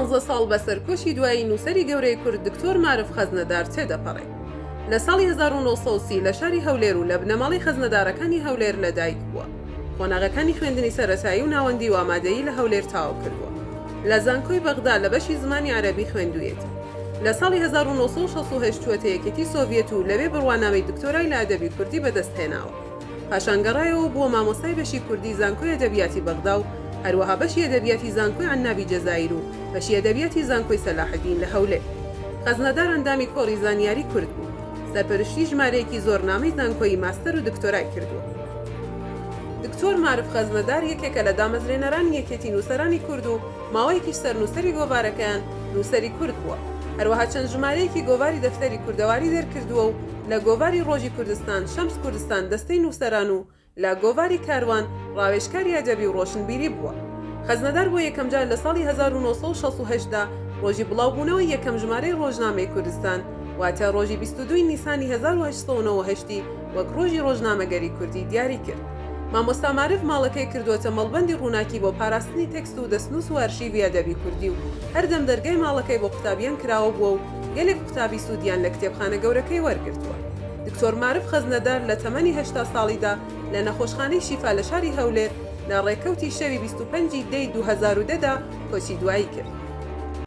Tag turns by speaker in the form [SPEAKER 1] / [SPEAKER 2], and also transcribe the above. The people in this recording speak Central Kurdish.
[SPEAKER 1] 15 ساڵ بەسەرکۆشی دوایی نووسەری گەورەی کورد دکتۆر معرف خەزنەدار تێدەپەڕێ. لە ساڵی 1930 لە شاری هەولێر و لە بنەماڵی خەزنەدارەکانی هەولێر لەدایک بووە. قۆناغەکانی خوێندنی سەرەتایی و ناوەندی و ئامادەیی لە هەولێر تاو کردووە. لە زانکۆی بەغدا لە بەشی زمانی عەرەبی خوێندوویەتی. لە ساڵی 1968 چووەتە یەکێتی سۆڤیەت و لەوێ بڕوانامەی دکتۆرای لە ئەدەبی کوردی بەدەستهێناوە. پاشان گەڕایەوە بۆ مامۆستای بەشی کوردی زانکۆی ئەدەبیاتی بەغدا و هەروەها بەشی ئەدەبیاتی زانکۆی عنابی جەزایر و بەشی ئەدەبیاتی زانکۆی سەلاحەدین لە هەولێر. خەزنەدار ئەندامی کۆڕی زانیاری کورد بوو. سەرپەرشتی ژمارەیەکی زۆرنامەی زانکۆی ماستەر و دکتۆرای کردووە. دکتۆر معرف خەزنەدار یەکێکە لە دامەزرێنەرانی یەکێتی نووسەرانی کورد و ماوەیەکیش سەرنووسەری گۆڤارەکەیان نووسەری کورد بووە. هەروەها چەند ژمارەیەکی گۆڤاری دەفتەری کوردەواری دەرکردووە و لە گۆڤاری ڕۆژی کوردستان شەمس کوردستان دەستەی نووسەران و لە گۆڤاری کاروان ڕاوێژکاری ئەدەبی و ڕۆشنبیری بووە. خەزنەدار بۆ یەکەم جار لە ساڵی 1968دا ڕۆژی بڵاوبوونەوەی یەکەم ژمارەی ڕۆژنامەی کوردستان واتە ڕۆژی 22 نیسانی 1898 وەک ڕۆژی ڕۆژنامەگەری کوردی دیاری کرد. مامۆستا معرف ماڵەکەی کردووەتە مەڵبەندی ڕووناکی بۆ پاراستنی تەکست و دەستنووس و ئەرشیڤی ئەدەبی کوردی و هەردەم دەرگای ماڵەکەی بۆ قوتابیان کراوە بووە و گەلێک قوتابی سوودیان لە کتێبخانە گەورەکەی وەرگرتووە. دکتۆر معرف خەزنەدار لە تەمەنی 80 ساڵیدا لە نەخۆشخانەی شیفا لە شاری هەولێر لە ڕێکەوتی شەوی 25 دەی 2010دا کۆچی دوایی کرد.